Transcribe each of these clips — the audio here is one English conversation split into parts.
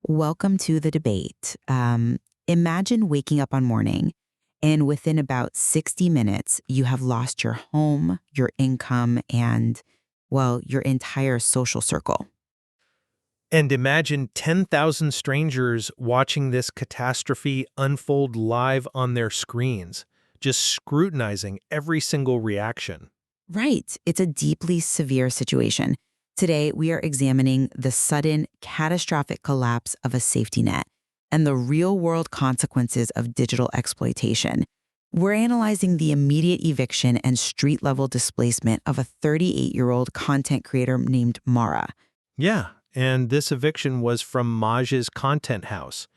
Welcome to the debate. Imagine waking up one morning and within about 60 minutes, you have lost your home, your income, and, well, your entire social circle. And imagine 10,000 strangers watching this catastrophe unfold live on their screens, just scrutinizing every single reaction. Right. It's a deeply severe situation. Today, we are examining the sudden, catastrophic collapse of a safety net and the real-world consequences of digital exploitation. We're analyzing the immediate eviction and street-level displacement of a 38-year-old content creator named Mara. Yeah, and this eviction was from Maj's content house.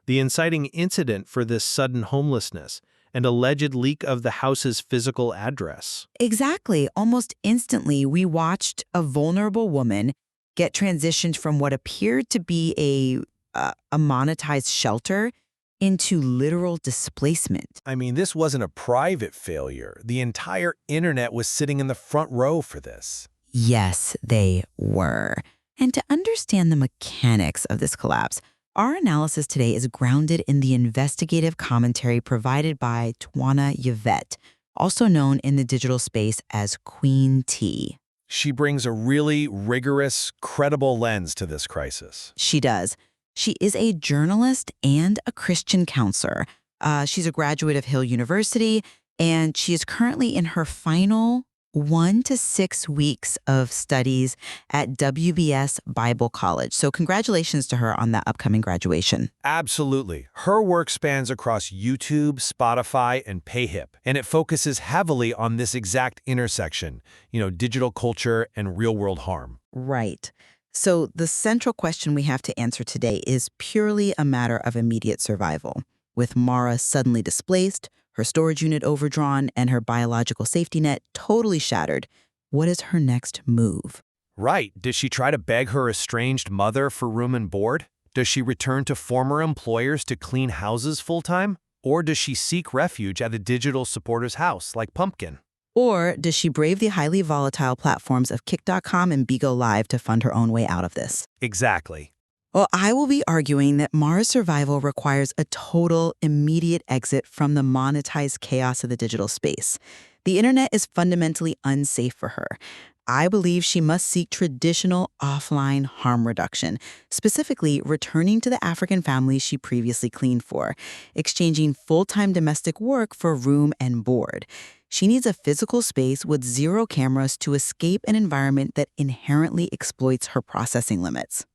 The inciting incident for this sudden homelessness, and alleged leak of the house's physical address. Exactly. Almost instantly, we watched a vulnerable woman get transitioned from what appeared to be a monetized shelter into literal displacement. I mean, this wasn't a private failure. The entire internet was sitting in the front row for this. Yes, they were. And to understand the mechanics of this collapse, our analysis today is grounded in the investigative commentary provided by Twanna Y'vette, also known in the digital space as Queen T. She brings a really rigorous, credible lens to this crisis. She does. She is a journalist and a Christian counselor. She's a graduate of Hill University, and she is currently in her final 1 to 6 weeks of studies at WBS Bible College. So congratulations to her on that upcoming graduation. Absolutely. Her work spans across YouTube, Spotify, and PayHip, and it focuses heavily on this exact intersection, digital culture and real-world harm. Right. So the central question we have to answer today is purely a matter of immediate survival. With Mara suddenly displaced, her storage unit overdrawn, and her biological safety net totally shattered, what is her next move? Right. Does she try to beg her estranged mother for room and board? Does she return to former employers to clean houses full-time? Or does she seek refuge at a digital supporter's house like Pumpkin? Or does she brave the highly volatile platforms of Kick.com and Bigo Live to fund her own way out of this? Exactly. Well, I will be arguing that Mara's survival requires a total, immediate exit from the monetized chaos of the digital space. The internet is fundamentally unsafe for her. I believe she must seek traditional offline harm reduction, specifically returning to the African family she previously cleaned for, exchanging full-time domestic work for room and board. She needs a physical space with zero cameras to escape an environment that inherently exploits her processing limits.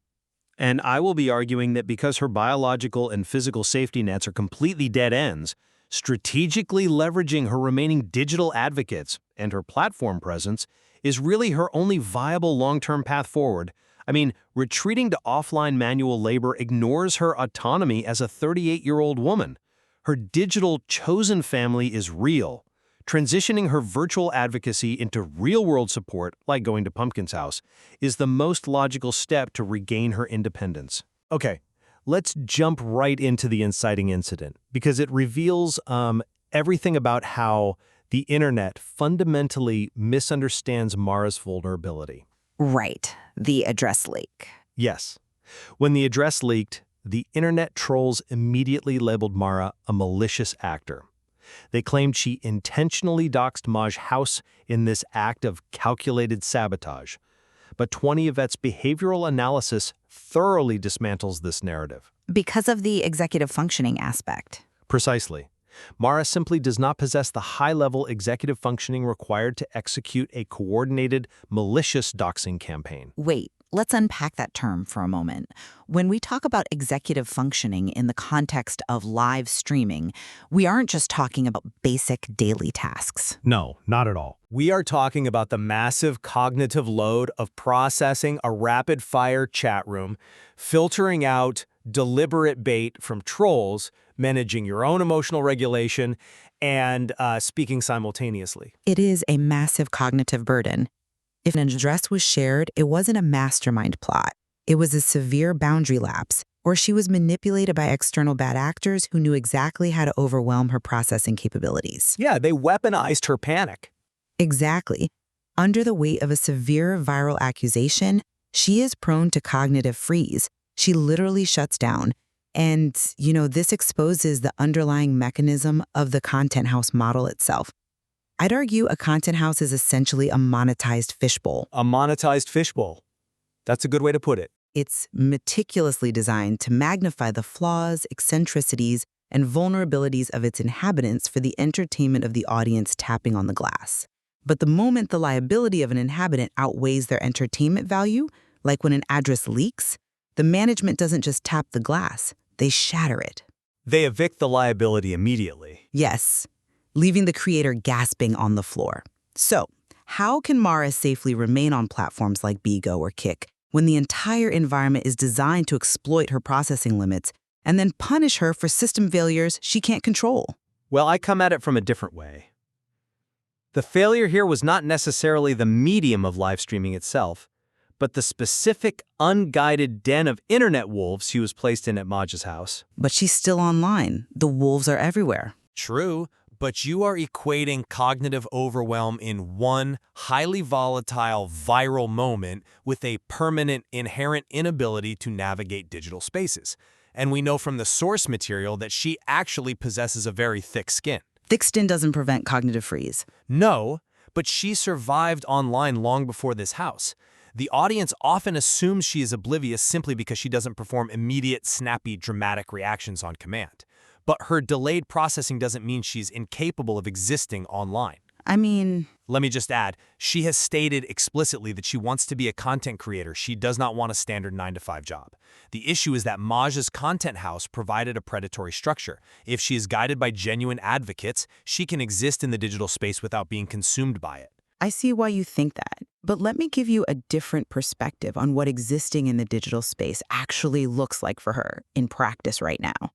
And I will be arguing that because her biological and physical safety nets are completely dead ends, strategically leveraging her remaining digital advocates and her platform presence is really her only viable long-term path forward. I mean, retreating to offline manual labor ignores her autonomy as a 38-year-old woman. Her digital chosen family is real. Transitioning her virtual advocacy into real-world support, like going to Pumpkin's house, is the most logical step to regain her independence. Okay, let's jump right into the inciting incident, because it reveals everything about how the internet fundamentally misunderstands Mara's vulnerability. Right. The address leak. Yes. When the address leaked, the internet trolls immediately labeled Mara a malicious actor. They claimed she intentionally doxed Maj's house in this act of calculated sabotage. But Twanna Y'vette's behavioral analysis thoroughly dismantles this narrative. Because of the executive functioning aspect. Precisely. Mara simply does not possess the high-level executive functioning required to execute a coordinated, malicious doxing campaign. Wait, let's unpack that term for a moment. When we talk about executive functioning in the context of live streaming, we aren't just talking about basic daily tasks. No, not at all. We are talking about the massive cognitive load of processing a rapid-fire chat room, filtering out deliberate bait from trolls, managing your own emotional regulation, and speaking simultaneously. It is a massive cognitive burden. If an address was shared, it wasn't a mastermind plot. It was a severe boundary lapse, or she was manipulated by external bad actors who knew exactly how to overwhelm her processing capabilities. Yeah, they weaponized her panic. Exactly. Under the weight of a severe viral accusation, she is prone to cognitive freeze, She literally shuts down. And, this exposes the underlying mechanism of the content house model itself. I'd argue a content house is essentially a monetized fishbowl. A monetized fishbowl. That's a good way to put it. It's meticulously designed to magnify the flaws, eccentricities, and vulnerabilities of its inhabitants for the entertainment of the audience tapping on the glass. But the moment the liability of an inhabitant outweighs their entertainment value, like when an address leaks, the management doesn't just tap the glass, they shatter it. They evict the liability immediately. Yes, leaving the creator gasping on the floor. So, how can Mara safely remain on platforms like Bigo or Kick when the entire environment is designed to exploit her processing limits and then punish her for system failures she can't control? Well, I come at it from a different way. The failure here was not necessarily the medium of live streaming itself, but the specific, unguided den of internet wolves she was placed in at Maj's house. But she's still online. The wolves are everywhere. True, but you are equating cognitive overwhelm in one highly volatile, viral moment with a permanent, inherent inability to navigate digital spaces. And we know from the source material that she actually possesses a very thick skin. Thick skin doesn't prevent cognitive freeze. No, but she survived online long before this house. The audience often assumes she is oblivious simply because she doesn't perform immediate, snappy, dramatic reactions on command. But her delayed processing doesn't mean she's incapable of existing online. I mean, let me just add, she has stated explicitly that she wants to be a content creator. She does not want a standard 9-to-5 job. The issue is that Maj's content house provided a predatory structure. If she is guided by genuine advocates, she can exist in the digital space without being consumed by it. I see why you think that, but let me give you a different perspective on what existing in the digital space actually looks like for her in practice right now.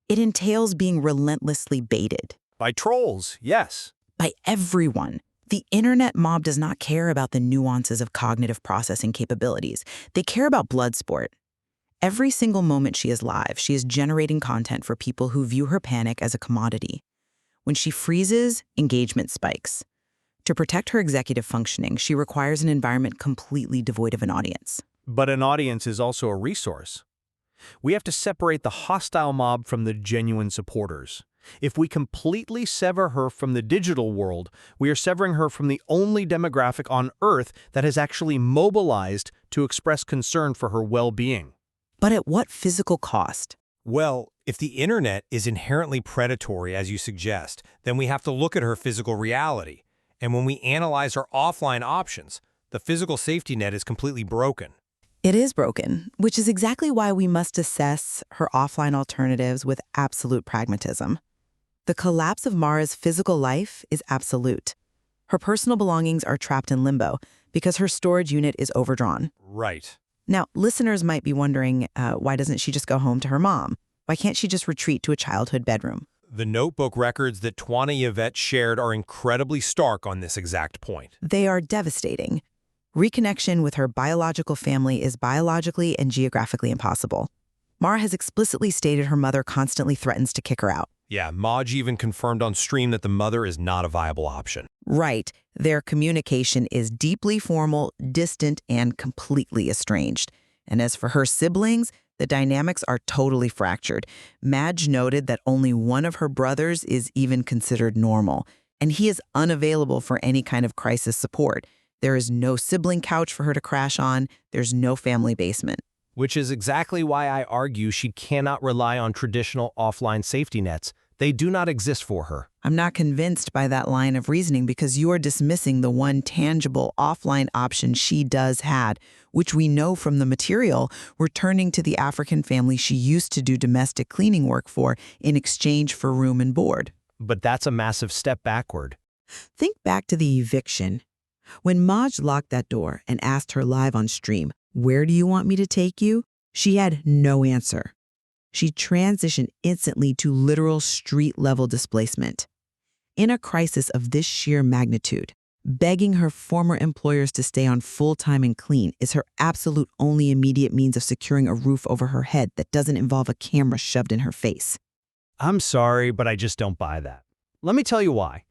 It entails being relentlessly baited. By trolls, yes. By everyone. The internet mob does not care about the nuances of cognitive processing capabilities. They care about blood sport. Every single moment she is live, she is generating content for people who view her panic as a commodity. When she freezes, engagement spikes. To protect her executive functioning, she requires an environment completely devoid of an audience. But an audience is also a resource. We have to separate the hostile mob from the genuine supporters. If we completely sever her from the digital world, we are severing her from the only demographic on Earth that has actually mobilized to express concern for her well-being. But at what physical cost? Well, if the internet is inherently predatory, as you suggest, then we have to look at her physical reality. And when we analyze her offline options, the physical safety net is completely broken. It is broken, which is exactly why we must assess her offline alternatives with absolute pragmatism. The collapse of Mara's physical life is absolute. Her personal belongings are trapped in limbo because her storage unit is overdrawn. Right. Now, listeners might be wondering, why doesn't she just go home to her mom? Why can't she just retreat to a childhood bedroom? The notebook records that Twanna Y'vette shared are incredibly stark on this exact point. They are devastating. Reconnection with her biological family is biologically and geographically impossible. Mara has explicitly stated her mother constantly threatens to kick her out. Yeah, Maj even confirmed on stream that the mother is not a viable option. Right. Their communication is deeply formal, distant, and completely estranged. And as for her siblings, the dynamics are totally fractured. Madge noted that only one of her brothers is even considered normal, and he is unavailable for any kind of crisis support. There is no sibling couch for her to crash on. There's no family basement. Which is exactly why I argue she cannot rely on traditional offline safety nets. They do not exist for her. I'm not convinced by that line of reasoning because you are dismissing the one tangible offline option she does had, which we know from the material, returning to the African family she used to do domestic cleaning work for in exchange for room and board. But that's a massive step backward. Think back to the eviction. When Maj locked that door and asked her live on stream, "Where do you want me to take you?" she had no answer. She transitioned instantly to literal street-level displacement. In a crisis of this sheer magnitude, begging her former employers to stay on full-time and clean is her absolute only immediate means of securing a roof over her head that doesn't involve a camera shoved in her face. I'm sorry, but I just don't buy that. Let me tell you why.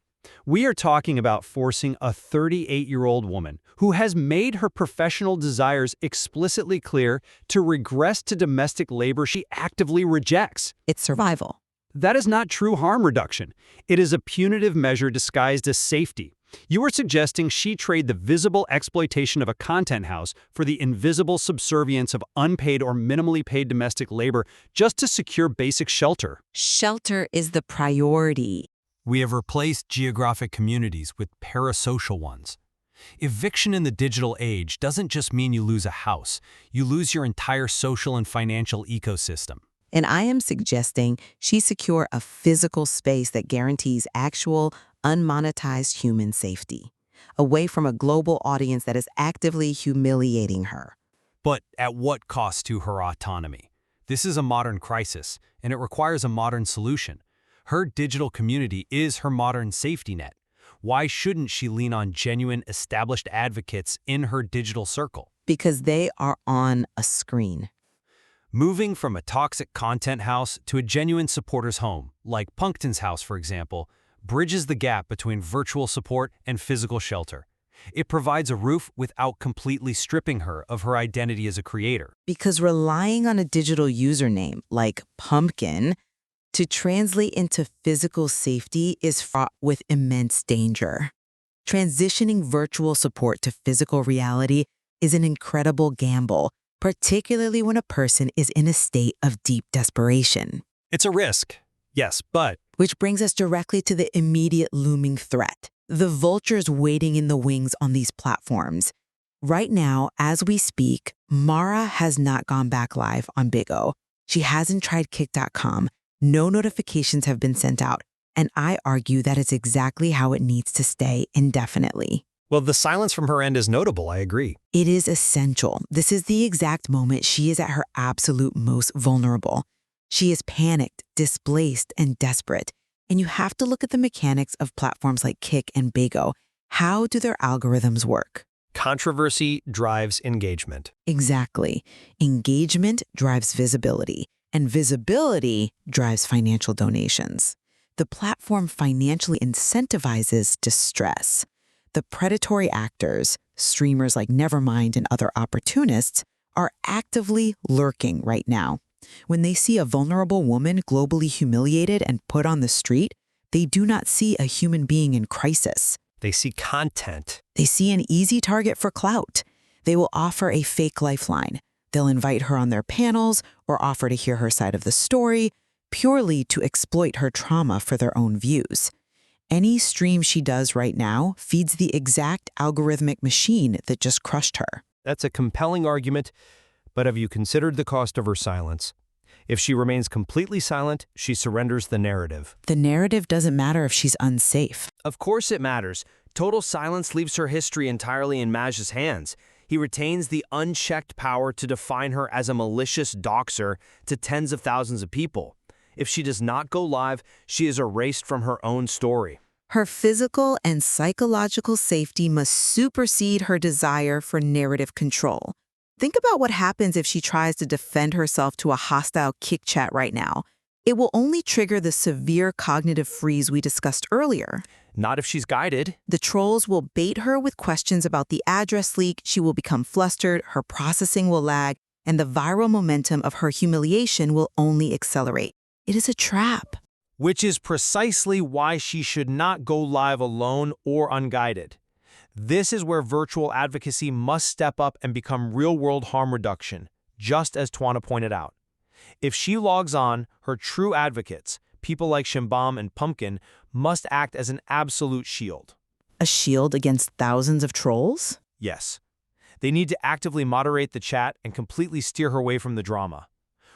We are talking about forcing a 38-year-old woman who has made her professional desires explicitly clear to regress to domestic labor she actively rejects. It's survival. That is not true harm reduction. It is a punitive measure disguised as safety. You are suggesting she trade the visible exploitation of a content house for the invisible subservience of unpaid or minimally paid domestic labor just to secure basic shelter. Shelter is the priority. We have replaced geographic communities with parasocial ones. Eviction in the digital age doesn't just mean you lose a house, you lose your entire social and financial ecosystem. And I am suggesting she secure a physical space that guarantees actual, unmonetized human safety, away from a global audience that is actively humiliating her. But at what cost to her autonomy? This is a modern crisis, and it requires a modern solution. Her digital community is her modern safety net. Why shouldn't she lean on genuine, established advocates in her digital circle? Because they are on a screen. Moving from a toxic content house to a genuine supporter's home, like Puncton's house, for example, bridges the gap between virtual support and physical shelter. It provides a roof without completely stripping her of her identity as a creator. Because relying on a digital username, like Pumpkin, to translate into physical safety is fraught with immense danger. Transitioning virtual support to physical reality is an incredible gamble, particularly when a person is in a state of deep desperation. It's a risk, yes, but Which brings us directly to the immediate looming threat, the vultures waiting in the wings on these platforms. Right now, as we speak, Mara has not gone back live on Big O. She hasn't tried Kick.com. No notifications have been sent out, and I argue that it's exactly how it needs to stay indefinitely. Well, the silence from her end is notable, I agree. It is essential. This is the exact moment she is at her absolute most vulnerable. She is panicked, displaced, and desperate. And you have to look at the mechanics of platforms like Kick and Big O. How do their algorithms work? Controversy drives engagement. Exactly. Engagement drives visibility, and visibility drives financial donations. The platform financially incentivizes distress. The predatory actors, streamers like Nevermind and other opportunists, are actively lurking right now. When they see a vulnerable woman globally humiliated and put on the street, they do not see a human being in crisis. They see content. They see an easy target for clout. They will offer a fake lifeline. They'll invite her on their panels or offer to hear her side of the story, purely to exploit her trauma for their own views. Any stream she does right now feeds the exact algorithmic machine that just crushed her. That's a compelling argument, but have you considered the cost of her silence? If she remains completely silent, she surrenders the narrative. The narrative doesn't matter if she's unsafe. Of course it matters. Total silence leaves her history entirely in Maj's hands. He retains the unchecked power to define her as a malicious doxer to tens of thousands of people. If she does not go live, she is erased from her own story. Her physical and psychological safety must supersede her desire for narrative control. Think about what happens if she tries to defend herself to a hostile Kick chat right now. It will only trigger the severe cognitive freeze we discussed earlier. Not if she's guided. The trolls will bait her with questions about the address leak, she will become flustered, her processing will lag, and the viral momentum of her humiliation will only accelerate. It is a trap. which is precisely why she should not go live alone or unguided. This is where virtual advocacy must step up and become real-world harm reduction, just as Twanna pointed out. If she logs on, her true advocates, people like Shimbam and Pumpkin, must act as an absolute shield. A shield against thousands of trolls? Yes. They need to actively moderate the chat and completely steer her away from the drama.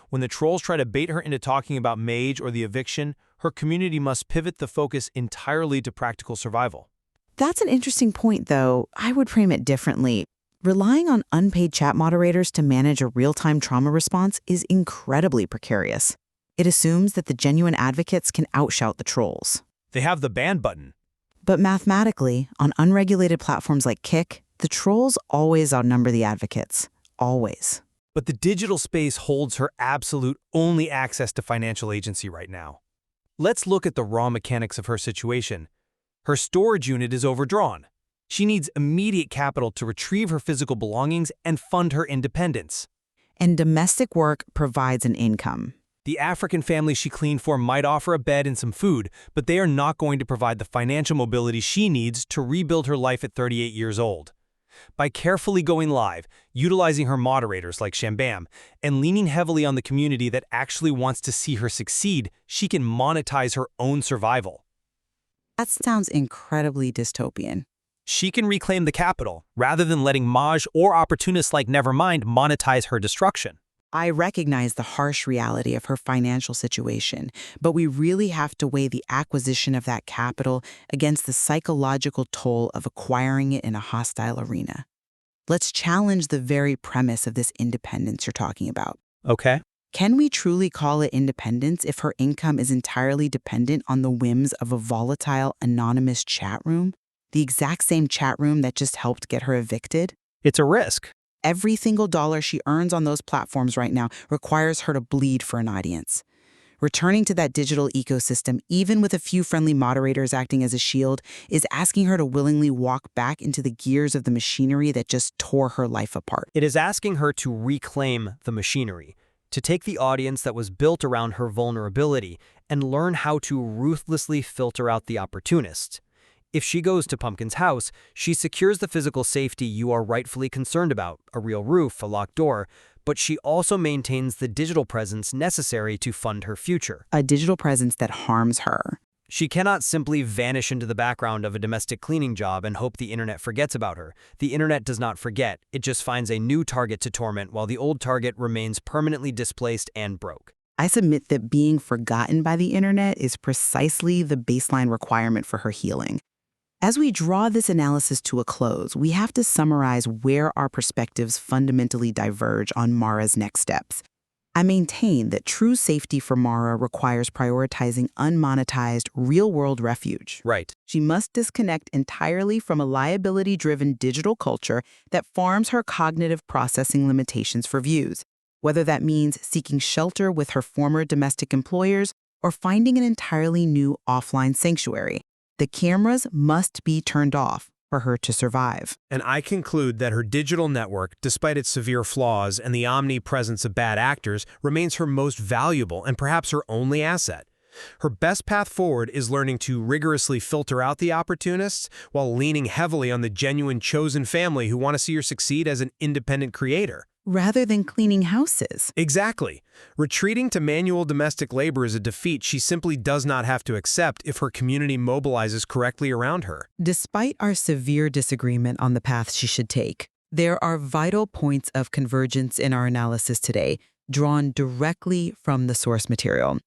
When the trolls try to bait her into talking about Mage or the eviction, her community must pivot the focus entirely to practical survival. That's an interesting point, though. I would frame it differently. Relying on unpaid chat moderators to manage a real-time trauma response is incredibly precarious. It assumes that the genuine advocates can outshout the trolls. They have the ban button. But mathematically, on unregulated platforms like Kick, the trolls always outnumber the advocates. Always. But the digital space holds her absolute only access to financial agency right now. Let's look at the raw mechanics of her situation. Her storage unit is overdrawn. She needs immediate capital to retrieve her physical belongings and fund her independence. And domestic work provides an income. The African family she cleaned for might offer a bed and some food, but they are not going to provide the financial mobility she needs to rebuild her life at 38 years old. By carefully going live, utilizing her moderators like Shambam, and leaning heavily on the community that actually wants to see her succeed, she can monetize her own survival. That sounds incredibly dystopian. She can reclaim the capital, rather than letting Maj or opportunists like Nevermind monetize her destruction. I recognize the harsh reality of her financial situation, but we really have to weigh the acquisition of that capital against the psychological toll of acquiring it in a hostile arena. Let's challenge the very premise of this independence you're talking about. Okay. Can we truly call it independence if her income is entirely dependent on the whims of a volatile, anonymous chat room? The exact same chat room that just helped get her evicted? It's a risk. Every single dollar she earns on those platforms right now requires her to bleed for an audience. Returning to that digital ecosystem, even with a few friendly moderators acting as a shield, is asking her to willingly walk back into the gears of the machinery that just tore her life apart. It is asking her to reclaim the machinery, to take the audience that was built around her vulnerability and learn how to ruthlessly filter out the opportunists. If she goes to Pumpkin's house, she secures the physical safety you are rightfully concerned about, a real roof, a locked door, but she also maintains the digital presence necessary to fund her future. A digital presence that harms her. She cannot simply vanish into the background of a domestic cleaning job and hope the internet forgets about her. The internet does not forget, it just finds a new target to torment while the old target remains permanently displaced and broke. I submit that being forgotten by the internet is precisely the baseline requirement for her healing. As we draw this analysis to a close, we have to summarize where our perspectives fundamentally diverge on Mara's next steps. I maintain that true safety for Mara requires prioritizing unmonetized, real-world refuge. Right. She must disconnect entirely from a liability-driven digital culture that farms her cognitive processing limitations for views, whether that means seeking shelter with her former domestic employers or finding an entirely new offline sanctuary. The cameras must be turned off for her to survive. And I conclude that her digital network, despite its severe flaws and the omnipresence of bad actors, remains her most valuable and perhaps her only asset. Her best path forward is learning to rigorously filter out the opportunists while leaning heavily on the genuine chosen family who want to see her succeed as an independent creator. Rather than cleaning houses. Exactly. Retreating to manual domestic labor is a defeat she simply does not have to accept if her community mobilizes correctly around her. Despite our severe disagreement on the path she should take, there are vital points of convergence in our analysis today, drawn directly from the source material.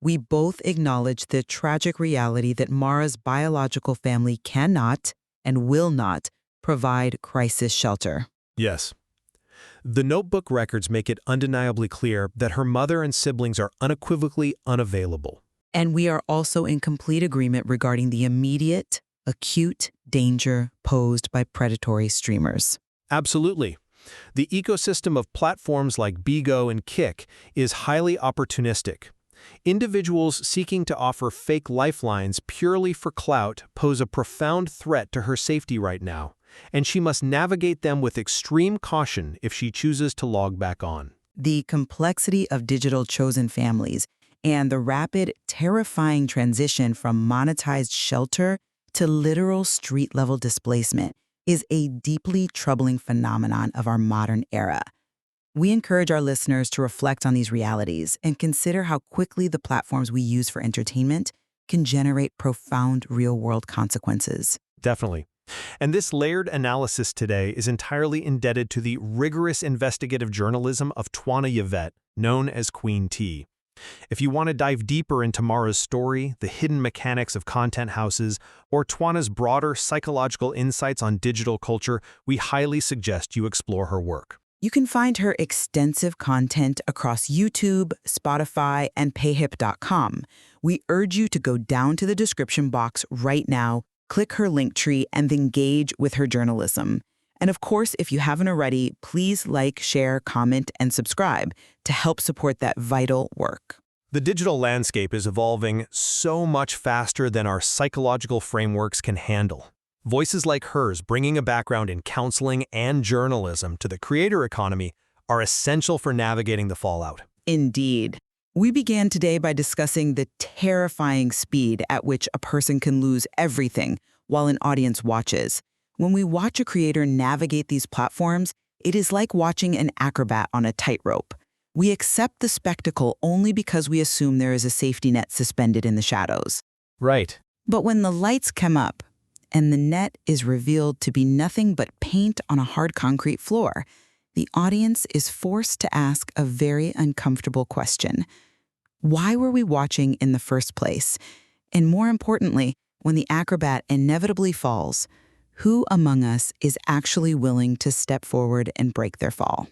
We both acknowledge the tragic reality that Mara's biological family cannot and will not provide crisis shelter. Yes. The notebook records make it undeniably clear that her mother and siblings are unequivocally unavailable. And we are also in complete agreement regarding the immediate, acute danger posed by predatory streamers. Absolutely. The ecosystem of platforms like Bigo and Kick is highly opportunistic. Individuals seeking to offer fake lifelines purely for clout pose a profound threat to her safety right now, and she must navigate them with extreme caution if she chooses to log back on. The complexity of digital chosen families and the rapid, terrifying transition from monetized shelter to literal street-level displacement is a deeply troubling phenomenon of our modern era. We encourage our listeners to reflect on these realities and consider how quickly the platforms we use for entertainment can generate profound real-world consequences. Definitely. And this layered analysis today is entirely indebted to the rigorous investigative journalism of Twanna Y'vette, known as Queen T. If you want to dive deeper into Mara's story, the hidden mechanics of content houses, or Twanna's broader psychological insights on digital culture, we highly suggest you explore her work. You can find her extensive content across YouTube, Spotify, and payhip.com. We urge you to go down to the description box right now, click her link tree, and engage with her journalism. And of course, if you haven't already, please like, share, comment, and subscribe to help support that vital work. The digital landscape is evolving so much faster than our psychological frameworks can handle. Voices like hers, bringing a background in counseling and journalism to the creator economy, are essential for navigating the fallout. Indeed. We began today by discussing the terrifying speed at which a person can lose everything while an audience watches. When we watch a creator navigate these platforms, it is like watching an acrobat on a tightrope. We accept the spectacle only because we assume there is a safety net suspended in the shadows. Right. But when the lights come up and the net is revealed to be nothing but paint on a hard concrete floor, the audience is forced to ask a very uncomfortable question. Why were we watching in the first place? And more importantly, when the acrobat inevitably falls, who among us is actually willing to step forward and break their fall?